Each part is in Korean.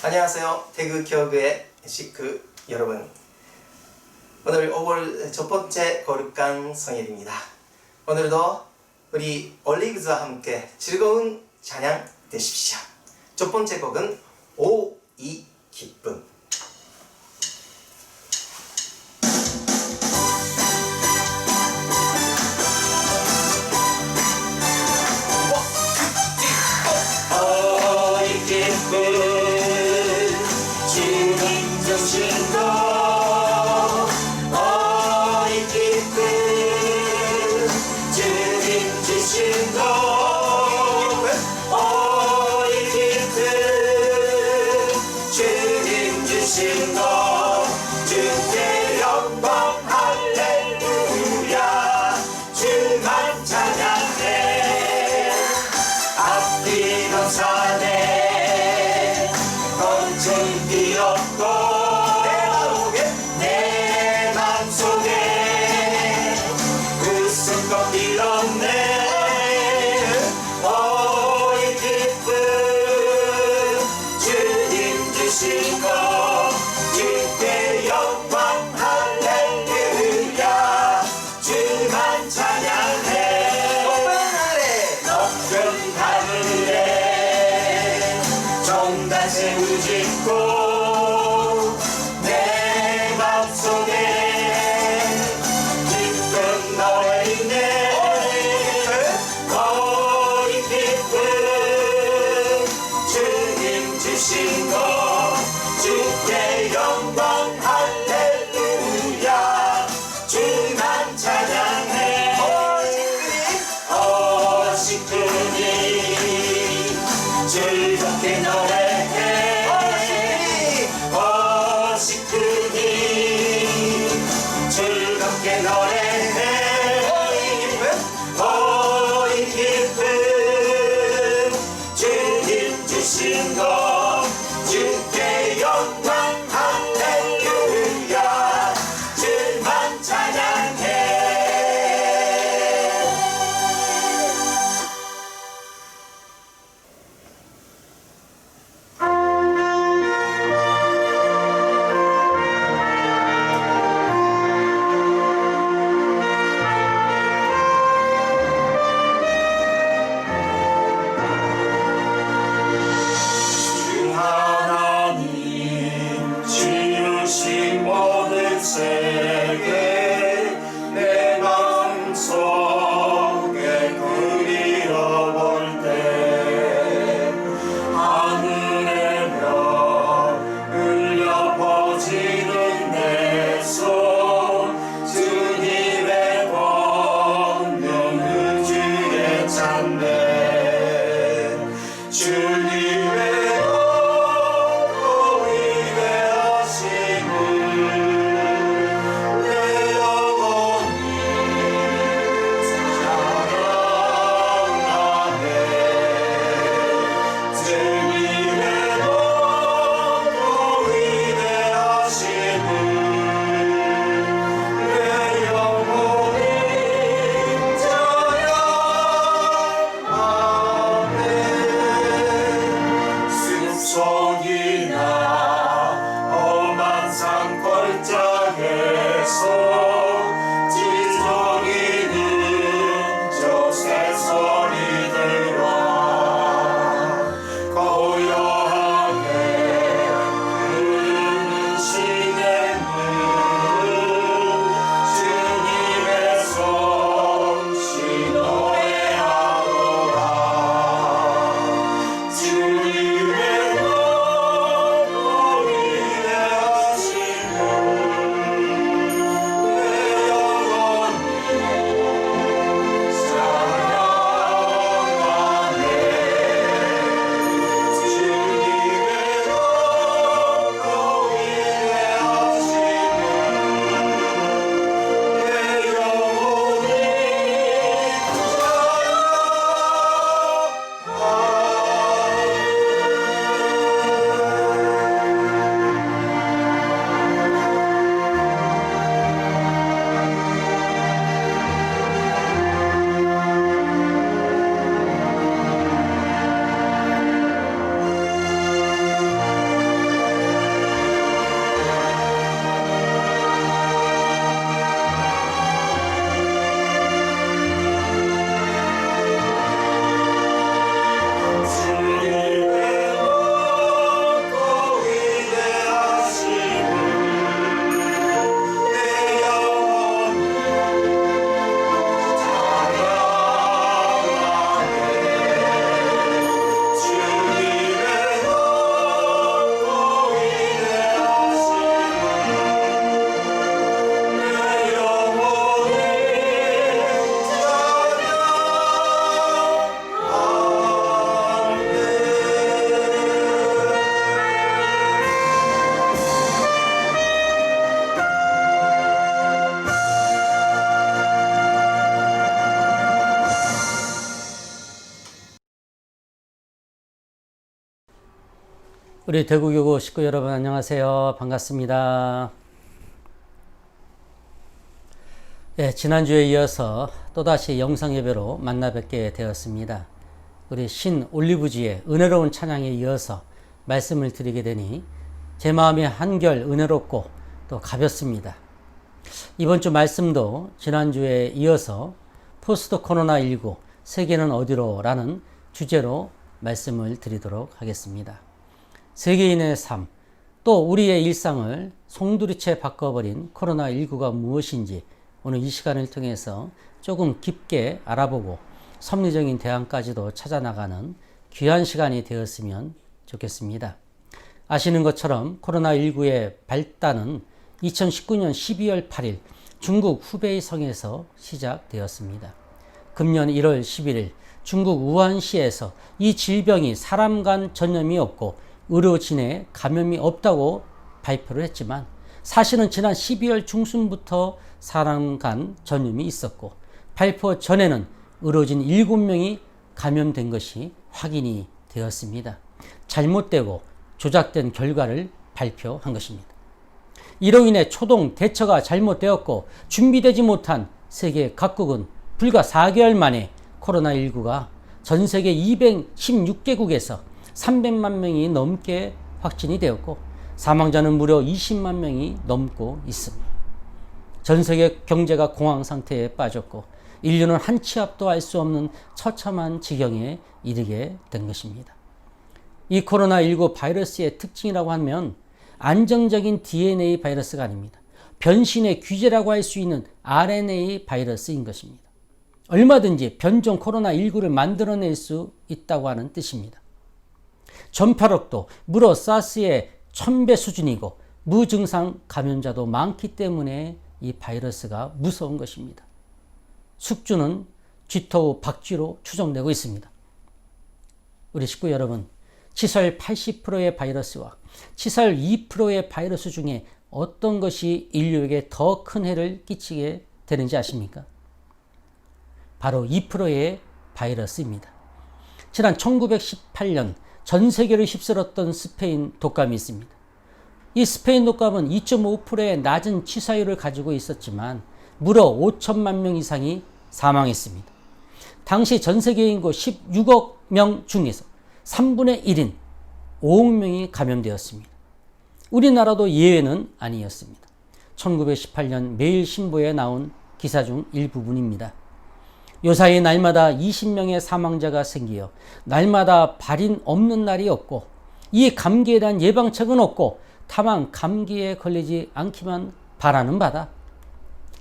안녕하세요. 태극교구의 식구 여러분. 오늘 5월 첫 번째 거룩한 성일입니다. 오늘도 우리 올리브즈와 함께 즐거운 찬양 되십시오. 첫 번째 곡은 오 이 기쁨. 우리 대구교구 식구 여러분 안녕하세요. 반갑습니다. 지난주에 이어서 또다시 영상 예배로 만나 뵙게 되었습니다. 우리 신 올리브주의 은혜로운 찬양에 이어서 말씀을 드리게 되니 제 마음이 한결 은혜롭고 또 가볍습니다. 이번 주 말씀도 지난주에 이어서 포스트 코로나19 세계는 어디로? 라는 주제로 말씀을 드리도록 하겠습니다. 세계인의 삶, 또 우리의 일상을 송두리째 바꿔버린 코로나19가 무엇인지 오늘 이 시간을 통해서 조금 깊게 알아보고 섭리적인 대안까지도 찾아나가는 귀한 시간이 되었으면 좋겠습니다. 아시는 것처럼 코로나19의 발단은 2019년 12월 8일 중국 후베이 성에서 시작되었습니다. 금년 1월 11일 중국 우한시에서 이 질병이 사람 간 전염이 없고 의료진에 감염이 없다고 발표를 했지만 사실은 지난 12월 중순부터 사람 간 전염이 있었고 발표 전에는 의료진 7명이 감염된 것이 확인이 되었습니다. 잘못되고 조작된 결과를 발표한 것입니다. 이로 인해 초동 대처가 잘못되었고 준비되지 못한 세계 각국은 불과 4개월 만에 코로나19가 전 세계 216개국에서 300만 명이 넘게 확진이 되었고 사망자는 무려 20만 명이 넘고 있습니다. 전 세계 경제가 공황 상태에 빠졌고 인류는 한 치 앞도 알 수 없는 처참한 지경에 이르게 된 것입니다. 이 코로나19 바이러스의 특징이라고 하면 안정적인 DNA 바이러스가 아닙니다. 변신의 규제라고 할 수 있는 RNA 바이러스인 것입니다. 얼마든지 변종 코로나19를 만들어낼 수 있다고 하는 뜻입니다. 전파력도 무려 사스의 1000배 수준이고 무증상 감염자도 많기 때문에 이 바이러스가 무서운 것입니다. 숙주는 쥐토우 박쥐로 추정되고 있습니다. 우리 식구 여러분, 치설 80%의 바이러스와 치설 2%의 바이러스 중에 어떤 것이 인류에게 더 큰 해를 끼치게 되는지 아십니까? 바로 2%의 바이러스입니다. 지난 1918년 전 세계를 휩쓸었던 스페인 독감이 있습니다. 이 스페인 독감은 2.5%의 낮은 치사율을 가지고 있었지만 무려 5천만 명 이상이 사망했습니다. 당시 전 세계 인구 16억 명 중에서 3분의 1인 5억 명이 감염되었습니다. 우리나라도 예외는 아니었습니다. 1918년 매일신보에 나온 기사 중 일부분입니다. 요사이 날마다 20명의 사망자가 생기어 날마다 발인 없는 날이 없고 이 감기에 대한 예방책은 없고 다만 감기에 걸리지 않기만 바라는 바다.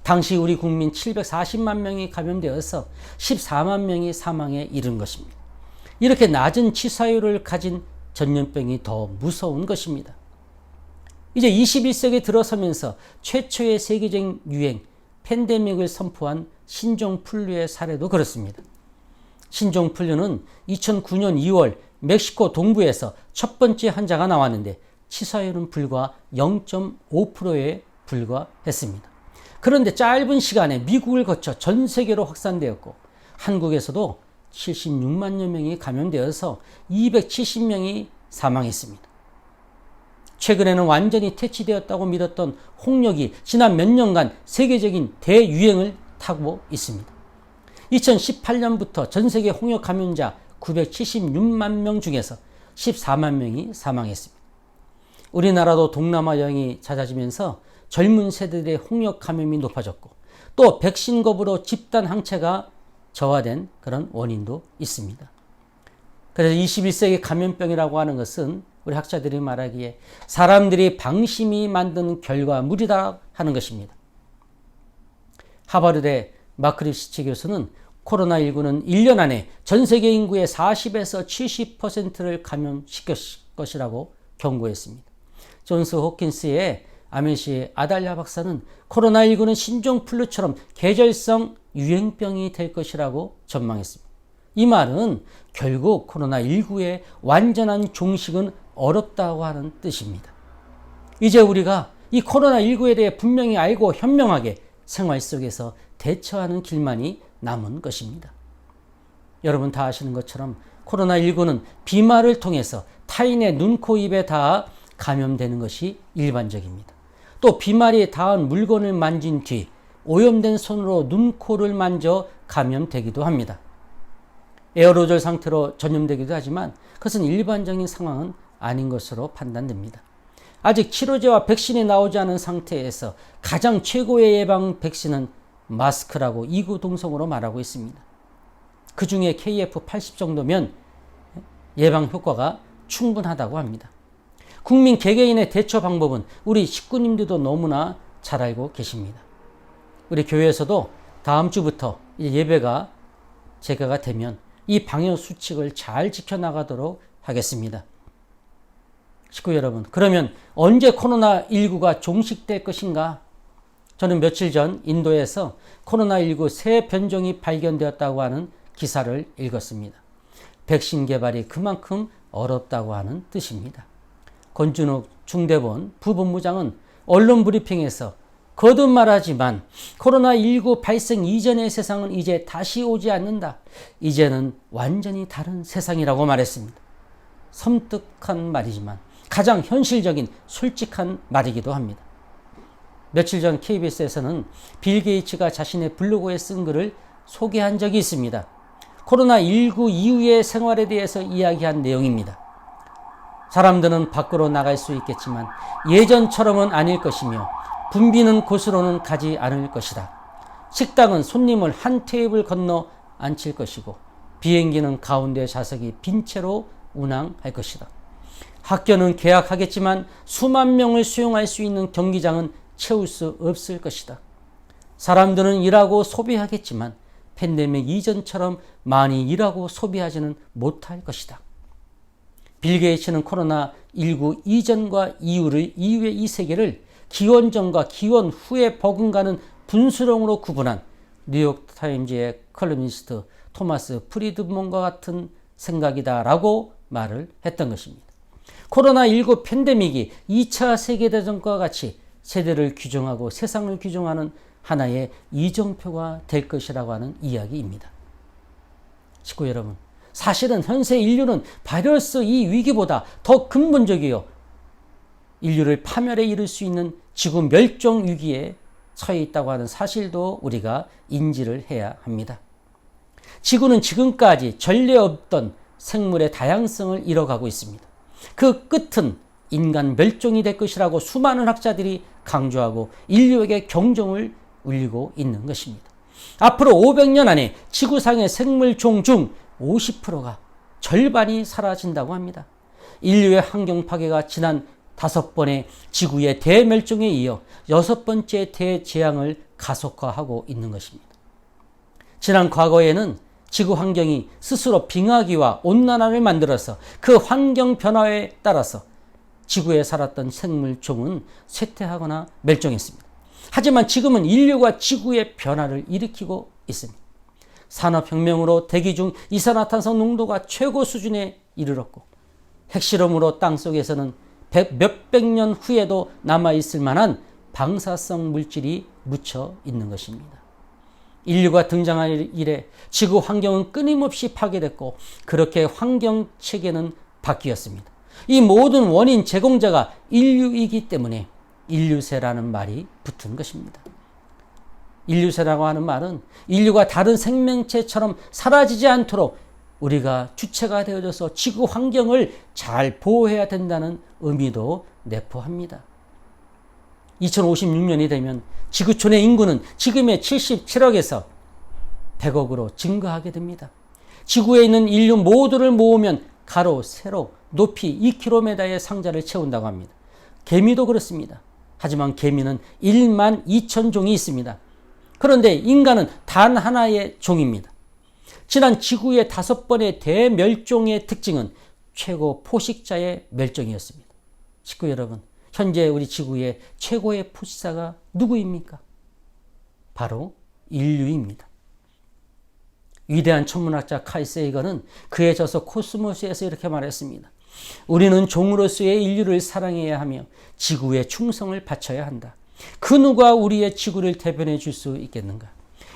당시 우리 국민 740만 명이 감염되어서 14만 명이 사망에 이른 것입니다. 이렇게 낮은 치사율을 가진 전염병이 더 무서운 것입니다. 이제 21세기 들어서면서 최초의 세계적 유행 팬데믹을 선포한 신종플루의 사례도 그렇습니다. 신종플루는 2009년 2월 멕시코 동부에서 첫 번째 환자가 나왔는데 치사율은 불과 0.5%에 불과했습니다. 그런데 짧은 시간에 미국을 거쳐 전 세계로 확산되었고 한국에서도 76만여 명이 감염되어서 270명이 사망했습니다. 최근에는 완전히 퇴치되었다고 믿었던 홍역이 지난 몇 년간 세계적인 대유행을 타고 있습니다. 2018년부터 전 세계 홍역 감염자 976만 명 중에서 14만 명이 사망했습니다. 우리나라도 동남아 여행이 잦아지면서 젊은 세대들의 홍역 감염이 높아졌고 또 백신 거부로 집단 항체가 저하된 그런 원인도 있습니다. 그래서 21세기 감염병이라고 하는 것은 우리 학자들이 말하기에 사람들이 방심이 만든 결과물이다 하는 것입니다. 하버드대 마크리시치 교수는 코로나19는 1년 안에 전 세계 인구의 40에서 70%를 감염시킬 것이라고 경고했습니다. 존스 호킨스의 아메시 아달랴 박사는 코로나19는 신종플루처럼 계절성 유행병이 될 것이라고 전망했습니다. 이 말은 결국 코로나19의 완전한 종식은 어렵다고 하는 뜻입니다. 이제 우리가 이 코로나19에 대해 분명히 알고 현명하게 생활 속에서 대처하는 길만이 남은 것입니다. 여러분 다 아시는 것처럼 코로나19는 비말을 통해서 타인의 눈, 코, 입에 닿아 감염되는 것이 일반적입니다. 또 비말이 닿은 물건을 만진 뒤 오염된 손으로 눈, 코를 만져 감염되기도 합니다. 에어로졸 상태로 전염되기도 하지만 그것은 일반적인 상황은 아닌 것으로 판단됩니다. 아직 치료제와 백신이 나오지 않은 상태에서 가장 최고의 예방 백신은 마스크라고 이구동성으로 말하고 있습니다. 그 중에 KF80 정도면 예방 효과가 충분하다고 합니다. 국민 개개인의 대처 방법은 우리 식구님들도 너무나 잘 알고 계십니다. 우리 교회에서도 다음 주부터 예배가 재개가 되면 이 방역 수칙을 잘 지켜나가도록 하겠습니다. 식구 여러분, 그러면 언제 코로나19가 종식될 것인가? 저는 며칠 전 인도에서 코로나19 새 변종이 발견되었다고 하는 기사를 읽었습니다. 백신 개발이 그만큼 어렵다고 하는 뜻입니다. 권준욱 중대본 부본부장은 언론 브리핑에서 거듭 말하지만 코로나19 발생 이전의 세상은 이제 다시 오지 않는다. 이제는 완전히 다른 세상이라고 말했습니다. 섬뜩한 말이지만 가장 현실적인 솔직한 말이기도 합니다. 며칠 전 KBS에서는 빌 게이츠가 자신의 블로그에 쓴 글을 소개한 적이 있습니다. 코로나19 이후의 생활에 대해서 이야기한 내용입니다. 사람들은 밖으로 나갈 수 있겠지만 예전처럼은 아닐 것이며 붐비는 곳으로는 가지 않을 것이다. 식당은 손님을 한 테이블 건너 앉힐 것이고 비행기는 가운데 좌석이 빈 채로 운항할 것이다. 학교는 개학하겠지만 수만 명을 수용할 수 있는 경기장은 채울 수 없을 것이다. 사람들은 일하고 소비하겠지만 팬데믹 이전처럼 많이 일하고 소비하지는 못할 것이다. 빌 게이츠는 코로나19 이전과 이후의 이 세계를 기원 전과 기원 후에 버금가는 분수령으로 구분한 뉴욕타임즈의 컬럼니스트 토마스 프리드먼과 같은 생각이다라고 말을 했던 것입니다. 코로나19 팬데믹이 2차 세계대전과 같이 세대를 규정하고 세상을 규정하는 하나의 이정표가 될 것이라고 하는 이야기입니다. 식구 여러분, 사실은 현재 인류는 바이러스 이 위기보다 더 근본적이요 인류를 파멸에 이를 수 있는 지구 멸종 위기에 처해 있다고 하는 사실도 우리가 인지를 해야 합니다. 지구는 지금까지 전례 없던 생물의 다양성을 잃어가고 있습니다. 그 끝은 인간 멸종이 될 것이라고 수많은 학자들이 강조하고 인류에게 경종을 울리고 있는 것입니다. 앞으로 500년 안에 지구상의 생물종 중 50%가 절반이 사라진다고 합니다. 인류의 환경 파괴가 지난 5번의 지구의 대멸종에 이어 6번째 대재앙을 가속화하고 있는 것입니다. 지난 과거에는 지구 환경이 스스로 빙하기와 온난화를 만들어서 그 환경 변화에 따라서 지구에 살았던 생물종은 쇠퇴하거나 멸종했습니다. 하지만 지금은 인류가 지구의 변화를 일으키고 있습니다. 산업혁명으로 대기 중 이산화탄소 농도가 최고 수준에 이르렀고 핵실험으로 땅속에서는 몇백 년 후에도 남아있을 만한 방사성 물질이 묻혀 있는 것입니다. 인류가 등장한 이래 지구 환경은 끊임없이 파괴됐고 그렇게 환경 체계는 바뀌었습니다. 이 모든 원인 제공자가 인류이기 때문에 인류세라는 말이 붙은 것입니다. 인류세라고 하는 말은 인류가 다른 생명체처럼 사라지지 않도록 우리가 주체가 되어져서 지구 환경을 잘 보호해야 된다는 의미도 내포합니다. 2056년이 되면 지구촌의 인구는 지금의 77억에서 100억으로 증가하게 됩니다. 지구에 있는 인류 모두를 모으면 가로, 세로, 높이 2km의 상자를 채운다고 합니다. 개미도 그렇습니다. 하지만 개미는 1만 2천 종이 있습니다. 그런데 인간은 단 하나의 종입니다. 지난 지구의 5번의 대멸종의 특징은 최고 포식자의 멸종이었습니다. 식구 여러분, 현재 우리 지구의 최고의 포식자가 누구입니까? 바로 인류입니다. 위대한 천문학자 칼 세이건은 그의 저서 코스모스에서 이렇게 말했습니다. 우리는 종으로서의 인류를 사랑해야 하며 지구에 충성을 바쳐야 한다. 그 누가 우리의 지구를 대변해 줄 수 있겠는가?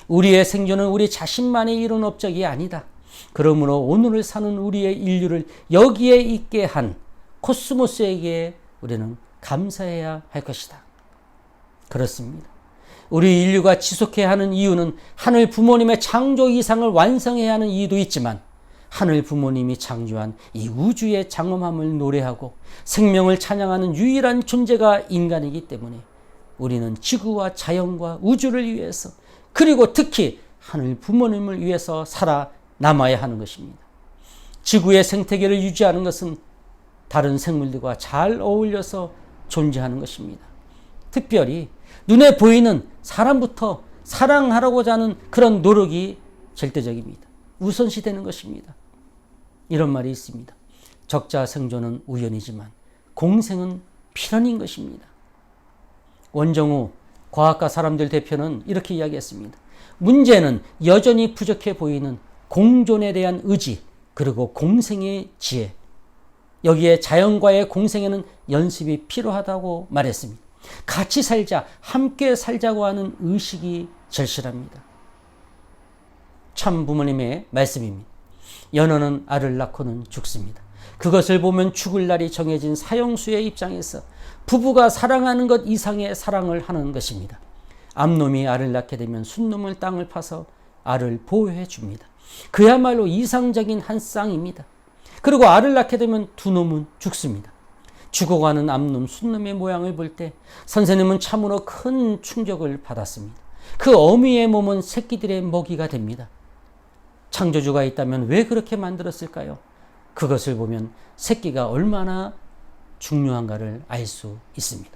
우리의 생존은 우리 자신만의 이룬 업적이 아니다. 그러므로 오늘을 사는 우리의 인류를 여기에 있게 한 코스모스에게 우리는 감사해야 할 것이다. 그렇습니다. 우리 인류가 지속해야 하는 이유는 하늘 부모님의 창조 이상을 완성해야 하는 이유도 있지만 하늘 부모님이 창조한 이 우주의 장엄함을 노래하고 생명을 찬양하는 유일한 존재가 인간이기 때문에 우리는 지구와 자연과 우주를 위해서 그리고 특히 하늘 부모님을 위해서 살아남아야 하는 것입니다. 지구의 생태계를 유지하는 것은 다른 생물들과 잘 어울려서 존재하는 것입니다. 특별히 눈에 보이는 사람부터 사랑하려고자 하는 그런 노력이 절대적입니다. 우선시되는 것입니다. 이런 말이 있습니다. 적자 생존은 우연이지만 공생은 필연인 것입니다. 원정우 과학과 사람들 대표는 이렇게 이야기했습니다. 문제는 여전히 부족해 보이는 공존에 대한 의지 그리고 공생의 지혜, 여기에 자연과의 공생에는 연습이 필요하다고 말했습니다. 같이 살자, 함께 살자고 하는 의식이 절실합니다. 참 부모님의 말씀입니다. 연어는 알을 낳고는 죽습니다. 그것을 보면 죽을 날이 정해진 사형수의 입장에서 부부가 사랑하는 것 이상의 사랑을 하는 것입니다. 암놈이 알을 낳게 되면 순놈을 땅을 파서 알을 보호해 줍니다. 그야말로 이상적인 한 쌍입니다. 그리고 알을 낳게 되면 두 놈은 죽습니다. 죽어가는 암놈, 순놈의 모양을 볼 때 선생님은 참으로 큰 충격을 받았습니다. 그 어미의 몸은 새끼들의 먹이가 됩니다. 창조주가 있다면 왜 그렇게 만들었을까요? 그것을 보면 새끼가 얼마나 중요한가를 알 수 있습니다.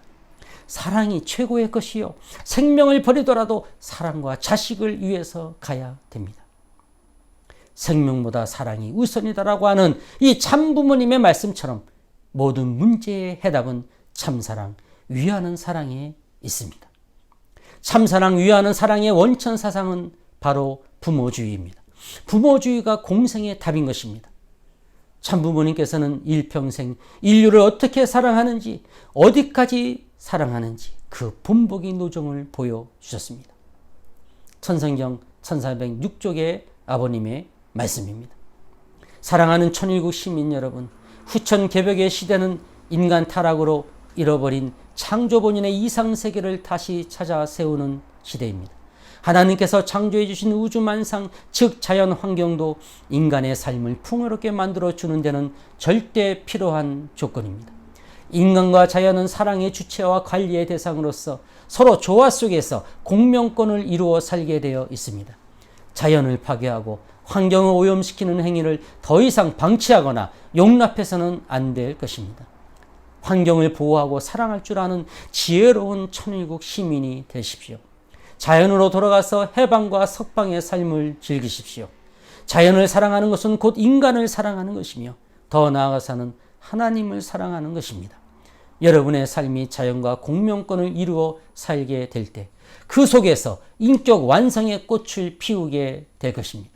사랑이 최고의 것이요. 생명을 버리더라도 사랑과 자식을 위해서 가야 됩니다. 생명보다 사랑이 우선이다라고 하는 이 참부모님의 말씀처럼 모든 문제의 해답은 참사랑, 위하는 사랑에 있습니다. 참사랑, 위하는 사랑의 원천 사상은 바로 부모주의입니다. 부모주의가 공생의 답인 것입니다. 참부모님께서는 일평생 인류를 어떻게 사랑하는지, 어디까지 사랑하는지 그 본보기 노정을 보여주셨습니다. 천성경 1406쪽의 아버님의 말씀입니다. 사랑하는 천일국 시민 여러분, 후천개벽의 시대는 인간 타락으로 잃어버린 창조 본인의 이상세계를 다시 찾아 세우는 시대입니다. 하나님께서 창조해 주신 우주 만상, 즉 자연 환경도 인간의 삶을 풍요롭게 만들어 주는 데는 절대 필요한 조건입니다. 인간과 자연은 사랑의 주체와 관리의 대상으로서 서로 조화 속에서 공명권을 이루어 살게 되어 있습니다. 자연을 파괴하고 환경을 오염시키는 행위를 더 이상 방치하거나 용납해서는 안 될 것입니다. 환경을 보호하고 사랑할 줄 아는 지혜로운 천일국 시민이 되십시오. 자연으로 돌아가서 해방과 석방의 삶을 즐기십시오. 자연을 사랑하는 것은 곧 인간을 사랑하는 것이며 더 나아가서는 하나님을 사랑하는 것입니다. 여러분의 삶이 자연과 공명권을 이루어 살게 될 때 그 속에서 인격 완성의 꽃을 피우게 될 것입니다.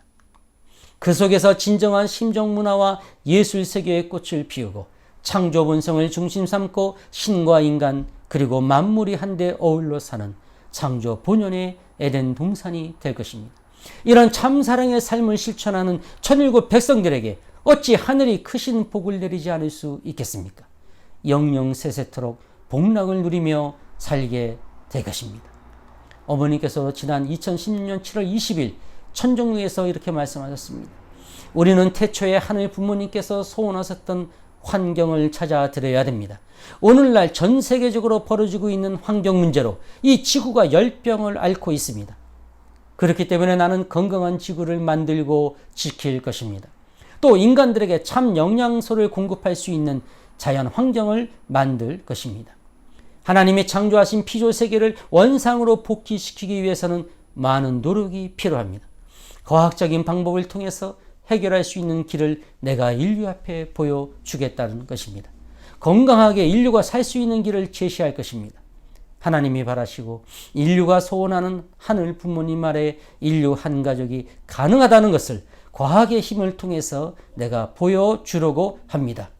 그 속에서 진정한 심정문화와 예술세계의 꽃을 피우고 창조 본성을 중심 삼고 신과 인간 그리고 만물이 한데 어울러 사는 창조 본연의 에덴 동산이 될 것입니다. 이런 참사랑의 삶을 실천하는 천일국 백성들에게 어찌 하늘이 크신 복을 내리지 않을 수 있겠습니까? 영영 세세토록 복락을 누리며 살게 될 것입니다. 어머니께서 지난 2016년 7월 20일 천정루에서 이렇게 말씀하셨습니다. 우리는 태초에 하늘 부모님께서 소원하셨던 환경을 찾아 드려야 됩니다. 오늘날 전 세계적으로 벌어지고 있는 환경 문제로 이 지구가 열병을 앓고 있습니다. 그렇기 때문에 나는 건강한 지구를 만들고 지킬 것입니다. 또 인간들에게 참 영양소를 공급할 수 있는 자연 환경을 만들 것입니다. 하나님이 창조하신 피조 세계를 원상으로 복귀시키기 위해서는 많은 노력이 필요합니다. 과학적인 방법을 통해서 해결할 수 있는 길을 내가 인류 앞에 보여주겠다는 것입니다. 건강하게 인류가 살 수 있는 길을 제시할 것입니다. 하나님이 바라시고 인류가 소원하는 하늘 부모님 아래 인류 한 가족이 가능하다는 것을 과학의 힘을 통해서 내가 보여주려고 합니다.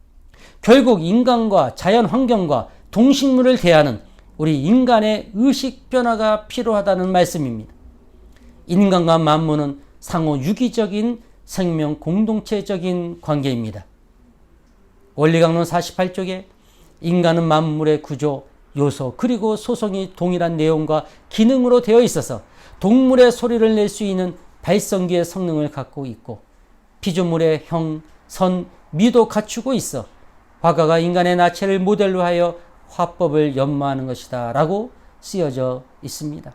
결국 인간과 자연 환경과 동식물을 대하는 우리 인간의 의식 변화가 필요하다는 말씀입니다. 인간과 만물은 상호 유기적인 생명 공동체적인 관계입니다. 원리강론 48쪽에 인간은 만물의 구조, 요소, 그리고 소성이 동일한 내용과 기능으로 되어 있어서 동물의 소리를 낼 수 있는 발성기의 성능을 갖고 있고 피조물의 형, 선, 미도 갖추고 있어 화가가 인간의 나체를 모델로 하여 화법을 연마하는 것이다 라고 쓰여져 있습니다.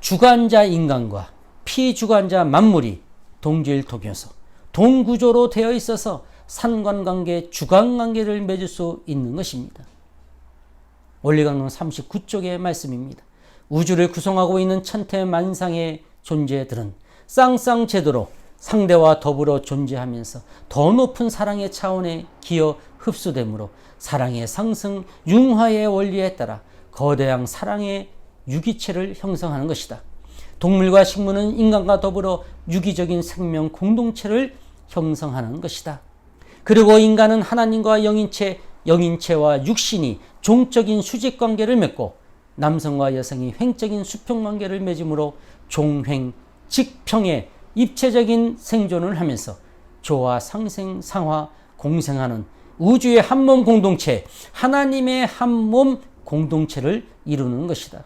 주관자 인간과 피주관자 만물이 동질동여서 동구조로 되어 있어서 상관관계, 주관관계를 맺을 수 있는 것입니다. 원리강론 39쪽의 말씀입니다. 우주를 구성하고 있는 천태만상의 존재들은 쌍쌍제도로 상대와 더불어 존재하면서 더 높은 사랑의 차원에 기어 흡수되므로 사랑의 상승, 융화의 원리에 따라 거대한 사랑의 유기체를 형성하는 것이다. 동물과 식물은 인간과 더불어 유기적인 생명 공동체를 형성하는 것이다. 그리고 인간은 하나님과 영인체, 영인체와 육신이 종적인 수직관계를 맺고 남성과 여성이 횡적인 수평관계를 맺음으로 종횡, 직평의 입체적인 생존을 하면서 조화, 상생, 상화, 공생하는 우주의 한몸 공동체, 하나님의 한몸 공동체를 이루는 것이다.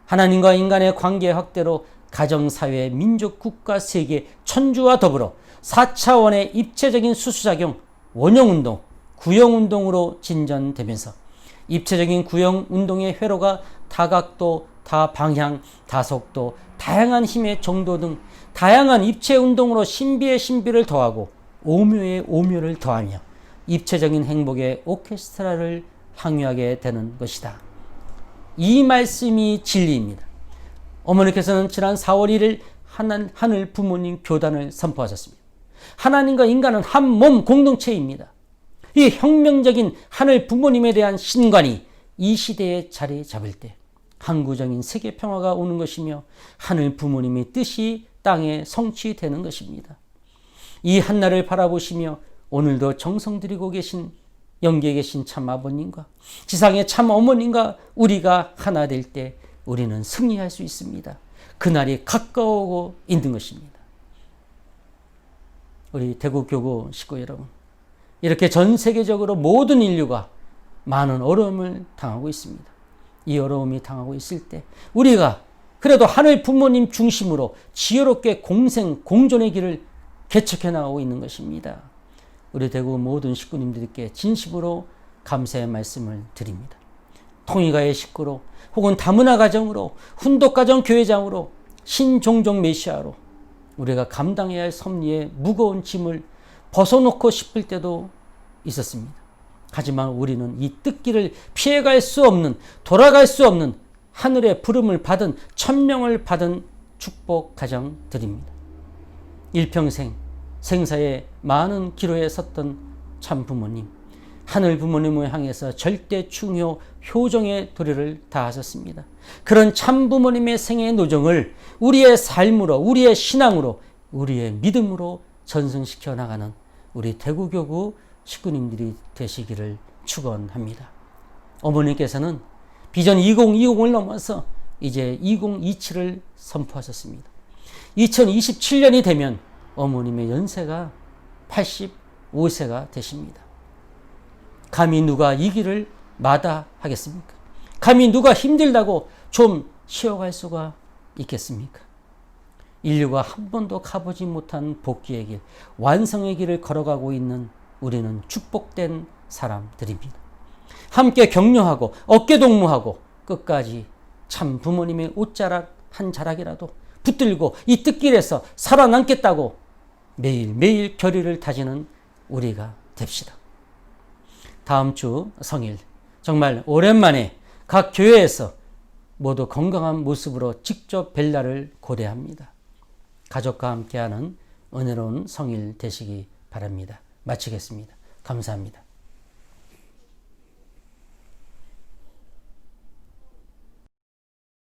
하나님과 인간의 관계 확대로 가정, 사회, 민족, 국가, 세계, 천주와 더불어 4차원의 입체적인 수수작용, 원형운동, 구형운동으로 진전되면서 입체적인 구형운동의 회로가 다각도, 다방향, 다속도, 다양한 힘의 정도 등 다양한 입체운동으로 신비의 신비를 더하고 오묘의 오묘를 더하며 입체적인 행복의 오케스트라를 향유하게 되는 것이다. 이 말씀이 진리입니다. 어머니께서는 지난 4월 1일 하늘 부모님 교단을 선포하셨습니다. 하나님과 인간은 한 몸 공동체입니다. 이 혁명적인 하늘 부모님에 대한 신관이 이 시대에 자리 잡을 때 항구적인 세계 평화가 오는 것이며 하늘 부모님의 뜻이 땅에 성취되는 것입니다. 이 한날을 바라보시며 오늘도 정성 들이고 계신 영계에 계신 참 아버님과 지상의 참 어머님과 우리가 하나 될 때 우리는 승리할 수 있습니다. 그날이 가까워오고 있는 것입니다. 우리 대구교구 식구 여러분, 이렇게 전 세계적으로 모든 인류가 많은 어려움을 당하고 있습니다. 이 어려움이 당하고 있을 때 우리가 그래도 하늘 부모님 중심으로 지혜롭게 공생, 공존의 길을 개척해 나가고 있는 것입니다. 우리 대구 모든 식구님들께 진심으로 감사의 말씀을 드립니다. 통일가의 식구로 혹은 다문화 가정으로 훈독가정 교회장으로 신종종 메시아로 우리가 감당해야 할 섭리의 무거운 짐을 벗어놓고 싶을 때도 있었습니다. 하지만 우리는 이 뜯기를 피해갈 수 없는, 돌아갈 수 없는 하늘의 부름을 받은, 천명을 받은 축복 가정 드립니다. 일평생 생사의 많은 기로에 섰던 참 부모님, 하늘 부모님을 향해서 절대 중요 효정의 도리를 다하셨습니다. 그런 참 부모님의 생애 노정을 우리의 삶으로, 우리의 신앙으로, 우리의 믿음으로 전승시켜 나가는 우리 대구교구 식구님들이 되시기를 축원합니다. 어머니께서는 비전 2020을 넘어서 이제 2027을 선포하셨습니다. 2027년이 되면 어머님의 연세가 85세가 되십니다. 감히 누가 이 길을 마다하겠습니까? 감히 누가 힘들다고 좀 쉬어갈 수가 있겠습니까? 인류가 한 번도 가보지 못한 복귀의 길, 완성의 길을 걸어가고 있는 우리는 축복된 사람들입니다. 함께 격려하고 어깨동무하고 끝까지 참 부모님의 옷자락 한 자락이라도 붙들고 이 뜻길에서 살아남겠다고 매일매일 결의를 다지는 우리가 됩시다. 다음 주 성일 정말 오랜만에 각 교회에서 모두 건강한 모습으로 직접 뵐 날을 고대합니다. 가족과 함께하는 은혜로운 성일 되시기 바랍니다. 마치겠습니다. 감사합니다.